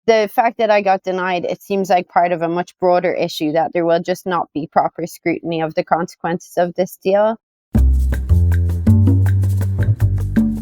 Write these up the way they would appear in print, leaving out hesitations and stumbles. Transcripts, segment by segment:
the fact that I got denied, it seems like part of a much broader issue that there will just not be proper scrutiny of the consequences of this deal.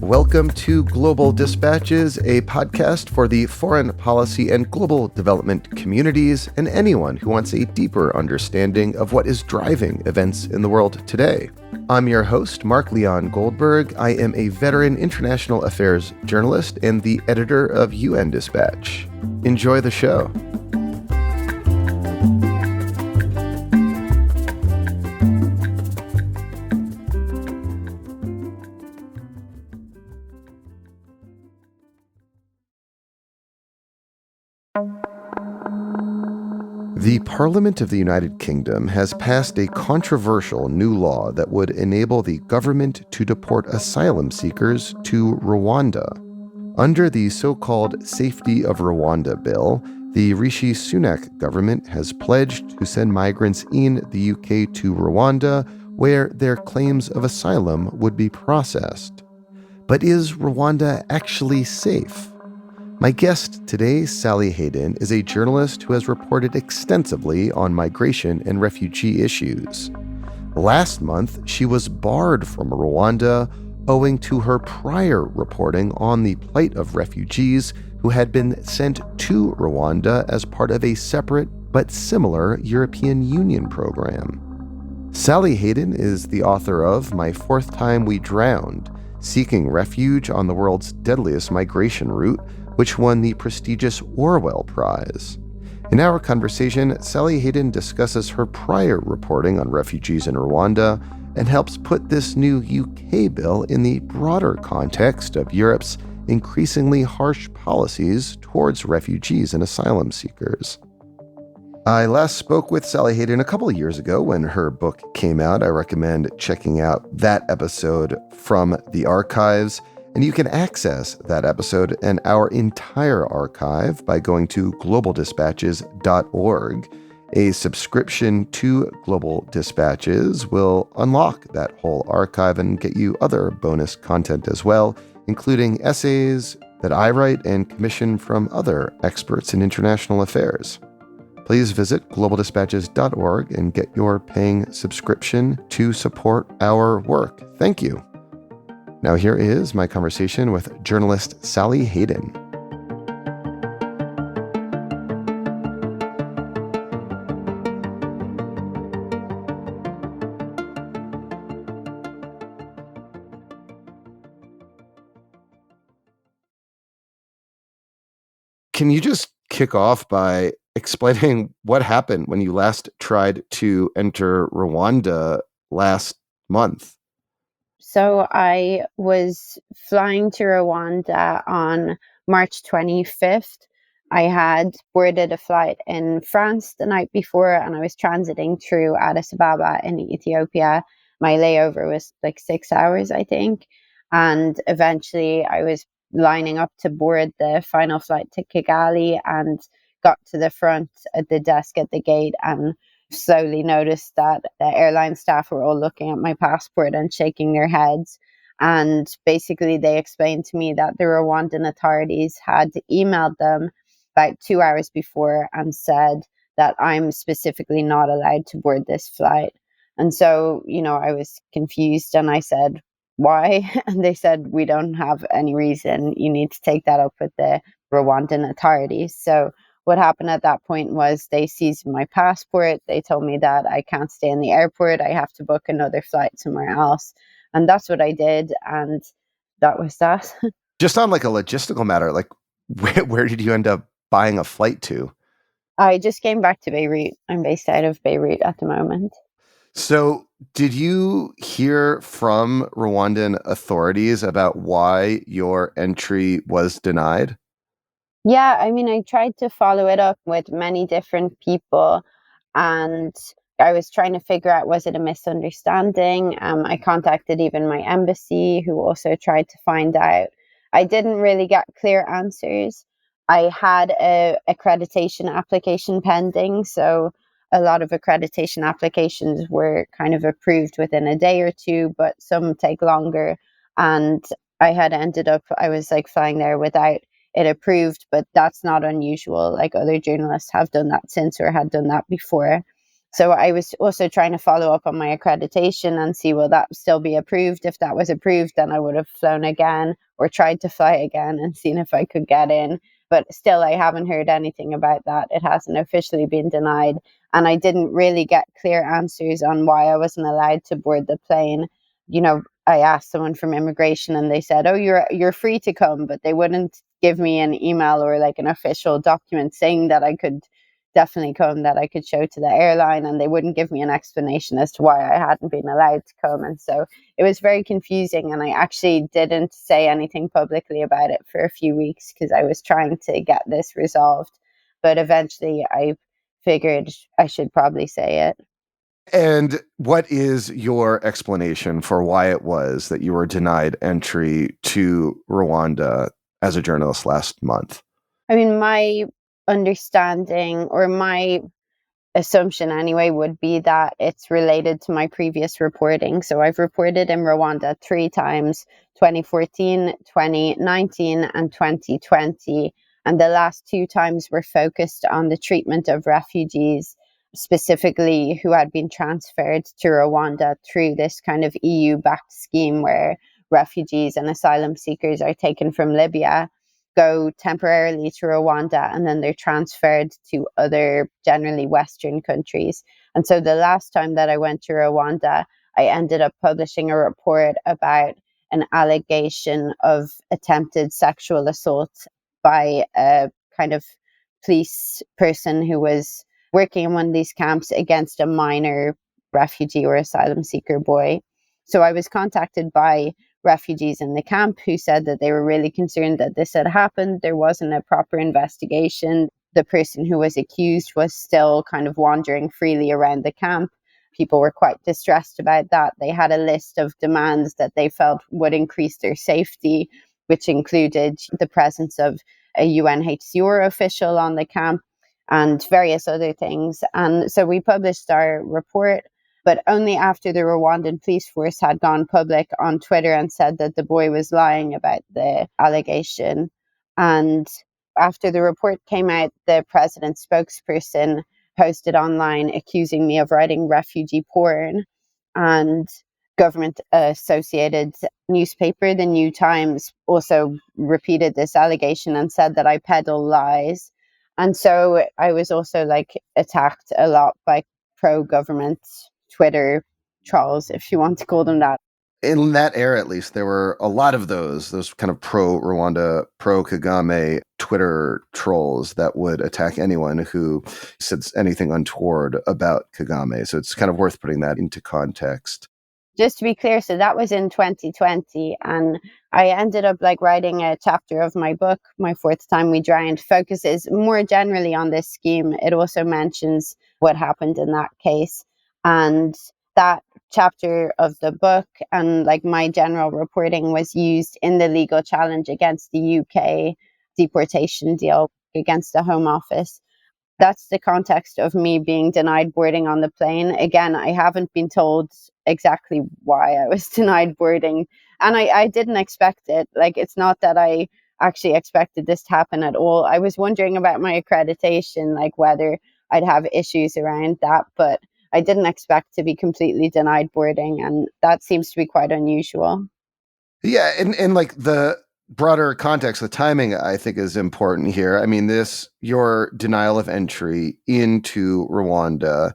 Welcome to Global Dispatches, a podcast for the foreign policy and global development communities and anyone who wants a deeper understanding of what is driving events in the world today. I'm your host, Mark Leon Goldberg. I am a veteran international affairs journalist and the editor of UN Dispatch. Enjoy the show. The Parliament of the United Kingdom has passed a controversial new law that would enable the government to deport asylum seekers to Rwanda. Under the so-called Safety of Rwanda bill, the Rishi Sunak government has pledged to send migrants in the UK to Rwanda, where their claims of asylum would be processed. But is Rwanda actually safe? My guest today, Sally Hayden, is a journalist who has reported extensively on migration and refugee issues. Last month, she was barred from Rwanda owing to her prior reporting on the plight of refugees who had been sent to Rwanda as part of a separate but similar European Union program. Sally Hayden is the author of My Fourth Time We Drowned, Seeking Refuge on the World's Deadliest Migration Route, which won the prestigious Orwell Prize. In our conversation, Sally Hayden discusses her prior reporting on refugees in Rwanda and helps put this new UK bill in the broader context of Europe's increasingly harsh policies towards refugees and asylum seekers. I last spoke with Sally Hayden a couple of years ago when her book came out. I recommend checking out that episode from the archives. And you can access that episode and our entire archive by going to globaldispatches.org. A subscription to Global Dispatches will unlock that whole archive and get you other bonus content as well, including essays that I write and commission from other experts in international affairs. Please visit globaldispatches.org and get your paying subscription to support our work. Thank you. Now here is my conversation with journalist Sally Hayden. Can you just kick off by explaining what happened when you last tried to enter Rwanda last month? So I was flying to Rwanda on March 25th. I had boarded a flight in France the night before, and I was transiting through Addis Ababa in Ethiopia. My layover was like 6 hours, I think. And eventually I was lining up to board the final flight to Kigali and got to the front at the desk at the gate and slowly noticed that the airline staff were all looking at my passport and shaking their heads. And basically they explained to me that the Rwandan authorities had emailed them about 2 hours before and said that I'm specifically not allowed to board this flight. And so, I was confused and I said, why? And they said, we don't have any reason. You need to take that up with the Rwandan authorities. So what happened at that point was they seized my passport. They told me that I can't stay in the airport. I have to book another flight somewhere else. And that's what I did. And that was that. Just on like a logistical matter, like where did you end up buying a flight to? I just came back to Beirut. I'm based out of Beirut at the moment. So did you hear from Rwandan authorities about why your entry was denied? Yeah, I mean, I tried to follow it up with many different people, and I was trying to figure out, was it a misunderstanding? I contacted even my embassy, who also tried to find out. I didn't really get clear answers. I had a accreditation application pending, so a lot of accreditation applications were kind of approved within a day or two, but some take longer. And I was like flying there without it approved, but that's not unusual. Like other journalists have done that since or had done that before. So I was also trying to follow up on my accreditation and see, will that still be approved? If that was approved, then I would have flown again or tried to fly again and seen if I could get in. But still, I haven't heard anything about that. It hasn't officially been denied. And I didn't really get clear answers on why I wasn't allowed to board the plane. I asked someone from immigration and they said, "Oh, you're free to come," but they wouldn't give me an email or like an official document saying that I could definitely come, that I could show to the airline, and they wouldn't give me an explanation as to why I hadn't been allowed to come. And so it was very confusing, and I actually didn't say anything publicly about it for a few weeks because I was trying to get this resolved. But eventually I figured I should probably say it. And what is your explanation for why it was that you were denied entry to Rwanda as a journalist last month? I mean, my understanding, or my assumption anyway, would be that it's related to my previous reporting. So I've reported in Rwanda 3 times: 2014, 2019, and 2020. And the last 2 times were focused on the treatment of refugees, specifically who had been transferred to Rwanda through this kind of EU backed scheme where refugees and asylum seekers are taken from Libya, go temporarily to Rwanda, and then they're transferred to other generally Western countries. And so the last time that I went to Rwanda, I ended up publishing a report about an allegation of attempted sexual assault by a kind of police person who was working in one of these camps against a minor refugee or asylum seeker boy. So I was contacted by refugees in the camp who said that they were really concerned that this had happened. There wasn't a proper investigation. The person who was accused was still kind of wandering freely around the camp. People were quite distressed about that. They had a list of demands that they felt would increase their safety, which included the presence of a UNHCR official on the camp and various other things. And so we published our report, but only after the Rwandan police force had gone public on Twitter and said that the boy was lying about the allegation. And after the report came out, the president's spokesperson posted online accusing me of writing refugee porn. And government associated newspaper, the New Times, also repeated this allegation and said that I peddle lies. And so I was also like attacked a lot by pro-government Twitter trolls, if you want to call them that. In that era, at least, there were a lot of those kind of pro-Rwanda, pro-Kagame Twitter trolls that would attack anyone who said anything untoward about Kagame. So it's kind of worth putting that into context. Just to be clear, so that was in 2020, and I ended up like writing a chapter of my book, My Fourth Time We Drowned, focuses more generally on this scheme. It also mentions what happened in that case. And that chapter of the book and like my general reporting was used in the legal challenge against the UK deportation deal against the Home Office. That's the context of me being denied boarding on the plane. Again, I haven't been told exactly why I was denied boarding. And I didn't expect it. Like, it's not that I actually expected this to happen at all. I was wondering about my accreditation, like whether I'd have issues around that, but I didn't expect to be completely denied boarding. And that seems to be quite unusual. Yeah, and like the broader context, the timing, I think, is important here. I mean, your denial of entry into Rwanda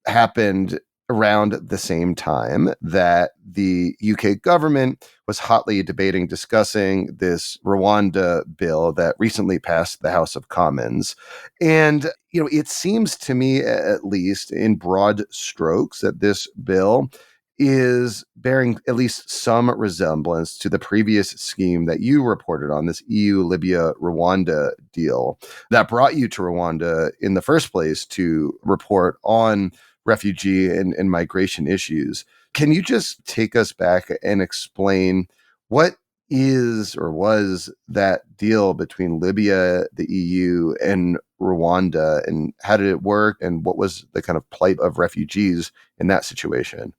happened around the same time that the UK government was hotly discussing this Rwanda bill that recently passed the House of Commons. And, it seems to me, at least in broad strokes, that this bill is bearing at least some resemblance to the previous scheme that you reported on, this EU Libya Rwanda deal that brought you to Rwanda in the first place to report on refugee and migration issues. Can you just take us back and explain what is or was that deal between Libya, the EU, and Rwanda, and how did it work, and what was the kind of plight of refugees in that situation?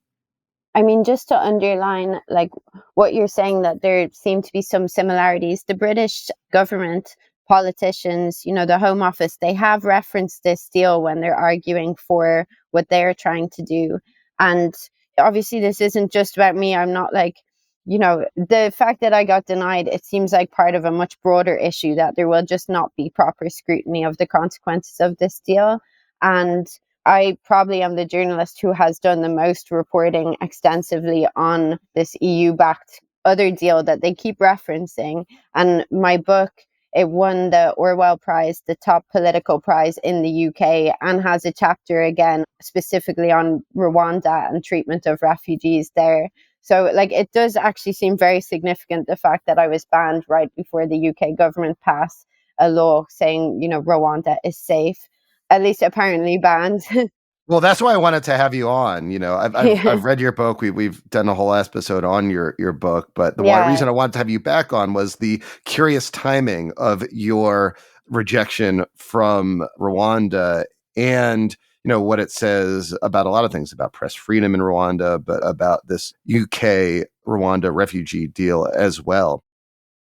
I mean, just to underline, like what you're saying, that there seem to be some similarities. The British government politicians, the Home Office, they have referenced this deal when they're arguing for what they're trying to do. And obviously, this isn't just about me. I'm not like, the fact that I got denied, it seems like part of a much broader issue that there will just not be proper scrutiny of the consequences of this deal. And I probably am the journalist who has done the most reporting extensively on this EU-backed other deal that they keep referencing. And my book, it won the Orwell Prize, the top political prize in the UK, and has a chapter again specifically on Rwanda and treatment of refugees there. So, like, it does actually seem very significant, the fact that I was banned right before the UK government passed a law saying, Rwanda is safe, at least apparently banned. Well, that's why I wanted to have you on. I've Yeah. read your book. We've done a whole episode on your book, but the Yeah. reason I wanted to have you back on was the curious timing of your rejection from Rwanda, and what it says about a lot of things, about press freedom in Rwanda, but about this UK Rwanda refugee deal as well.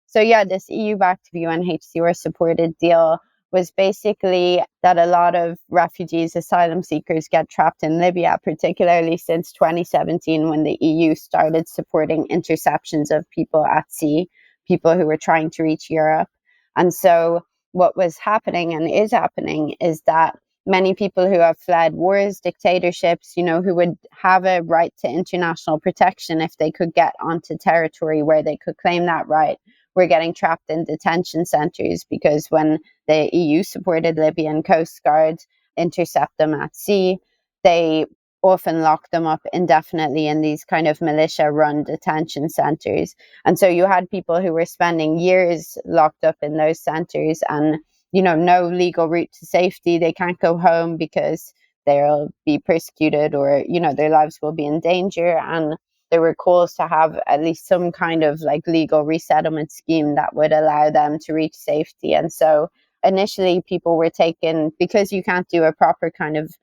So yeah, this EU-backed UNHCR supported deal was basically that a lot of refugees, asylum seekers get trapped in Libya, particularly since 2017 when the EU started supporting interceptions of people at sea, people who were trying to reach Europe. And so what was happening and is happening is that many people who have fled wars, dictatorships, who would have a right to international protection if they could get onto territory where they could claim that right, were getting trapped in detention centers, because when the EU supported Libyan Coast Guard intercept them at sea, they often lock them up indefinitely in these kind of militia run detention centers. And so you had people who were spending years locked up in those centers and, no legal route to safety. They can't go home because they'll be persecuted or, their lives will be in danger. And there were calls to have at least some kind of like legal resettlement scheme that would allow them to reach safety. And so initially people were taken, because you can't do a proper kind of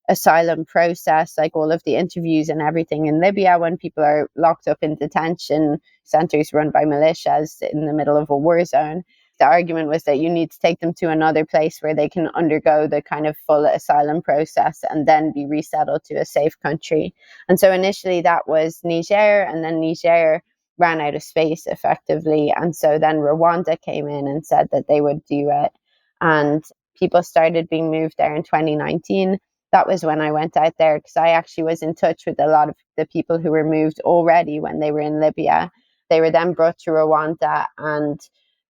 asylum process, like all of the interviews and everything in Libya when people are locked up in detention centers run by militias in the middle of a war zone. The argument was that you need to take them to another place where they can undergo the kind of full asylum process and then be resettled to a safe country. And so initially that was Niger, and then Niger ran out of space effectively. And so then Rwanda came in and said that they would do it. And people started being moved there in 2019. That was when I went out there, because I actually was in touch with a lot of the people who were moved already when they were in Libya. They were then brought to Rwanda and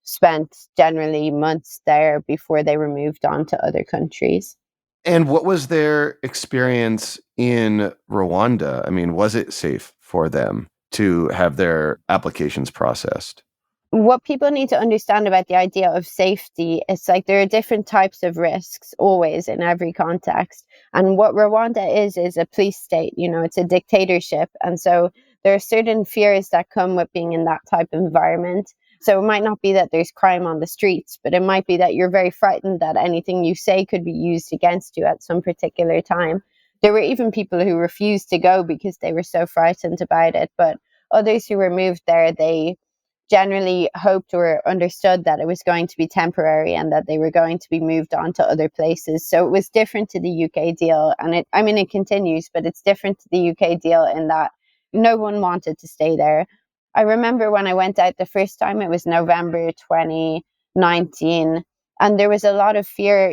spent generally months there before they were moved on to other countries. And what was their experience in Rwanda? I mean, was it safe for them to have their applications processed? What people need to understand about the idea of safety is like there are different types of risks always in every context. And what Rwanda is a police state, it's a dictatorship. And so there are certain fears that come with being in that type of environment. So it might not be that there's crime on the streets, but it might be that you're very frightened that anything you say could be used against you at some particular time. There were even people who refused to go because they were so frightened about it. But others who were moved there, they generally hoped or understood that it was going to be temporary and that they were going to be moved on to other places. So it was different to the UK deal. And it continues, but it's different to the UK deal in that no one wanted to stay there. I remember when I went out the first time, it was November 2019. And there was a lot of fear,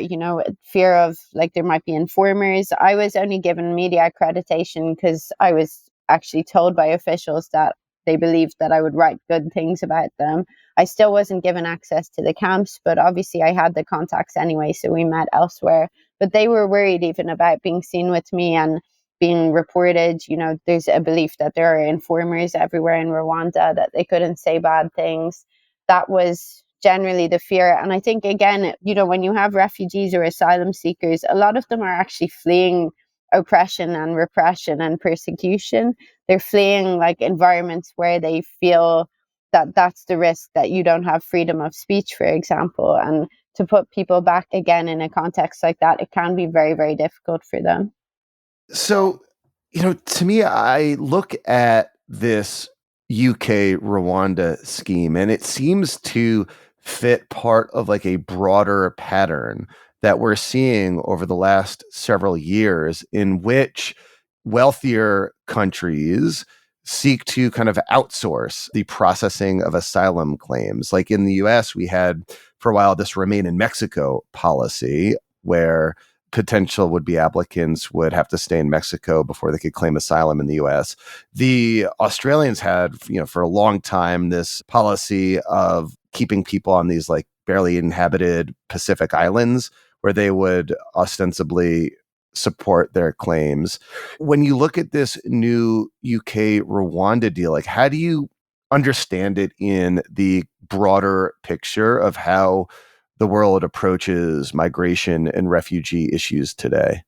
fear of like there might be informers. I was only given media accreditation because I was actually told by officials that they believed that I would write good things about them. I still wasn't given access to the camps, but obviously I had the contacts anyway, so we met elsewhere. But they were worried even about being seen with me and being reported. There's a belief that there are informers everywhere in Rwanda, that they couldn't say bad things. That was generally the fear. And I think, again, when you have refugees or asylum seekers, a lot of them are actually fleeing oppression and repression and persecution. They're fleeing like environments where they feel that that's the risk, that you don't have freedom of speech, for example. And to put people back again in a context like that, it can be very, very difficult for them. So, to me, I look at this UK Rwanda scheme and it seems to fit part of like a broader pattern that we're seeing over the last several years in which wealthier countries seek to kind of outsource the processing of asylum claims. Like in the US, we had for a while this remain in Mexico policy where potential would-be applicants would have to stay in Mexico before they could claim asylum in the US. The Australians had, for a long time, this policy of keeping people on these like barely inhabited Pacific islands where they would ostensibly support their claims. When you look at this new UK Rwanda deal, like how do you understand it in the broader picture of how the world approaches migration and refugee issues today?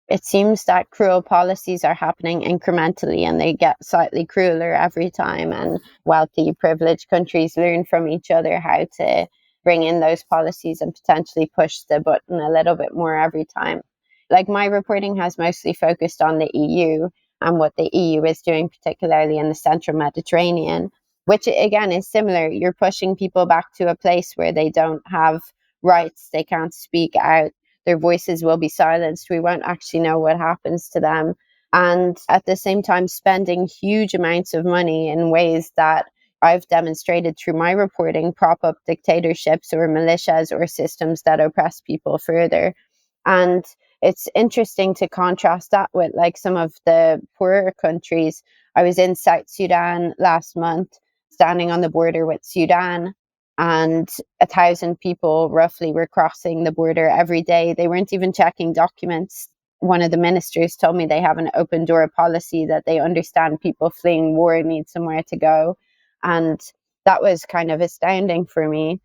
It seems that cruel policies are happening incrementally and they get slightly crueler every time. And wealthy, privileged countries learn from each other how to bring in those policies and potentially push the button a little bit more every time. Like my reporting has mostly focused on the EU and what the EU is doing, particularly in the central Mediterranean, which again is similar. You're pushing people back to a place where they don't have rights, they can't speak out, their voices will be silenced. We won't actually know what happens to them. And at the same time, spending huge amounts of money in ways that I've demonstrated through my reporting prop up dictatorships or militias or systems that oppress people further. And it's interesting to contrast that with like some of the poorer countries. I was in South Sudan last month, standing on the border with Sudan, and 1,000 people roughly were crossing the border every day. They weren't even checking documents. One of the ministers told me they have an open door policy, that they understand people fleeing war need somewhere to go. And that was kind of astounding for me.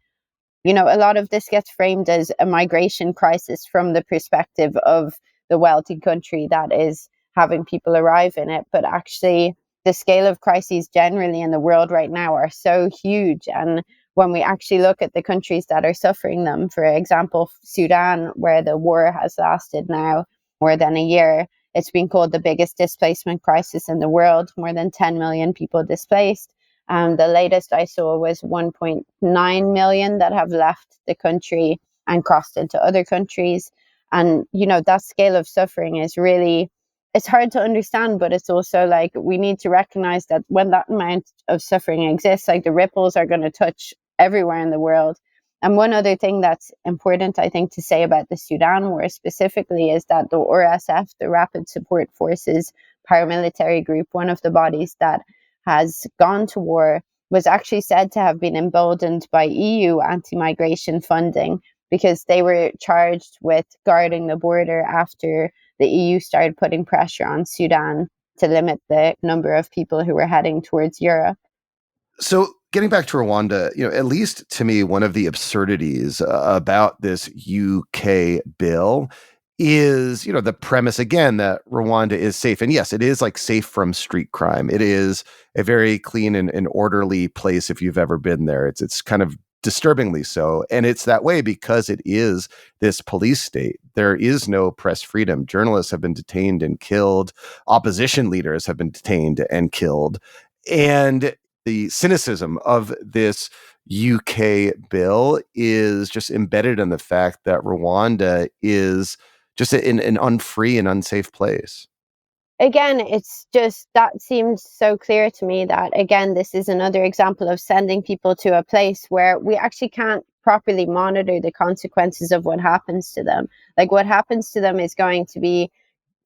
A lot of this gets framed as a migration crisis from the perspective of the wealthy country that is having people arrive in it. But actually, the scale of crises generally in the world right now are so huge. And when we actually look at the countries that are suffering them, for example, Sudan, where the war has lasted now more than a year, it's been called the biggest displacement crisis in the world, more than 10 million people displaced. The latest I saw was 1.9 million that have left the country and crossed into other countries. And, that scale of suffering is really, it's hard to understand, but it's also like we need to recognize that when that amount of suffering exists, like the ripples are going to touch everywhere in the world. And one other thing that's important, I think, to say about the Sudan war specifically is that the RSF, the Rapid Support Forces paramilitary group, one of the bodies that has gone to war, was actually said to have been emboldened by EU anti-migration funding because they were charged with guarding the border after the EU started putting pressure on Sudan to limit the number of people who were heading towards Europe. So getting back to Rwanda, at least to me, one of the absurdities about this UK bill is, the premise again that Rwanda is safe. And yes, it is like safe from street crime. It is a very clean and orderly place if you've ever been there. It's kind of disturbingly so. And it's that way because it is this police state. There is no press freedom. Journalists have been detained and killed. Opposition leaders have been detained and killed. And the cynicism of this UK bill is just embedded in the fact that Rwanda is just an unfree and unsafe place. Again, it's just that seems so clear to me that, again, this is another example of sending people to a place where we actually can't properly monitor the consequences of what happens to them. Like what happens to them is going to be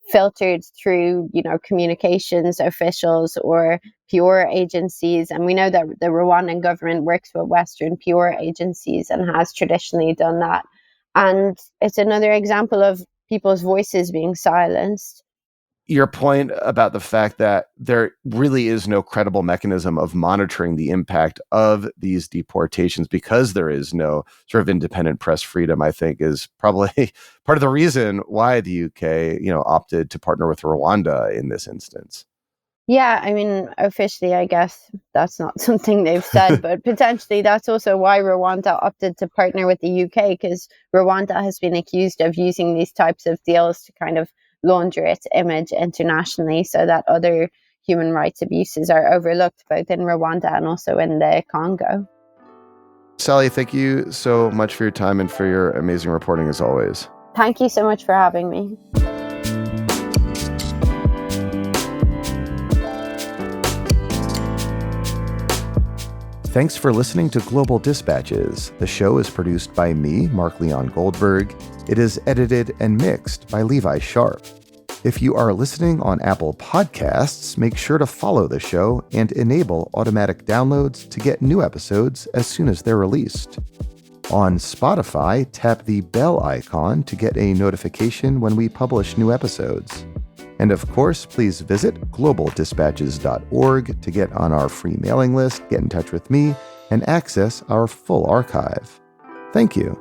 filtered through, communications officials or PR agencies. And we know that the Rwandan government works with Western PR agencies and has traditionally done that. And it's another example of people's voices being silenced. Your point about the fact that there really is no credible mechanism of monitoring the impact of these deportations because there is no sort of independent press freedom, I think, is probably part of the reason why the UK, opted to partner with Rwanda in this instance. Yeah, I mean, officially, I guess that's not something they've said, but potentially that's also why Rwanda opted to partner with the UK, because Rwanda has been accused of using these types of deals to kind of launder its image internationally so that other human rights abuses are overlooked both in Rwanda and also in the Congo. Sally, thank you so much for your time and for your amazing reporting as always. Thank you so much for having me. Thanks for listening to Global Dispatches. The show is produced by me, Mark Leon Goldberg. It is edited and mixed by Levi Sharp. If you are listening on Apple Podcasts, make sure to follow the show and enable automatic downloads to get new episodes as soon as they're released. On Spotify, tap the bell icon to get a notification when we publish new episodes. And of course, please visit globaldispatches.org to get on our free mailing list, get in touch with me, and access our full archive. Thank you.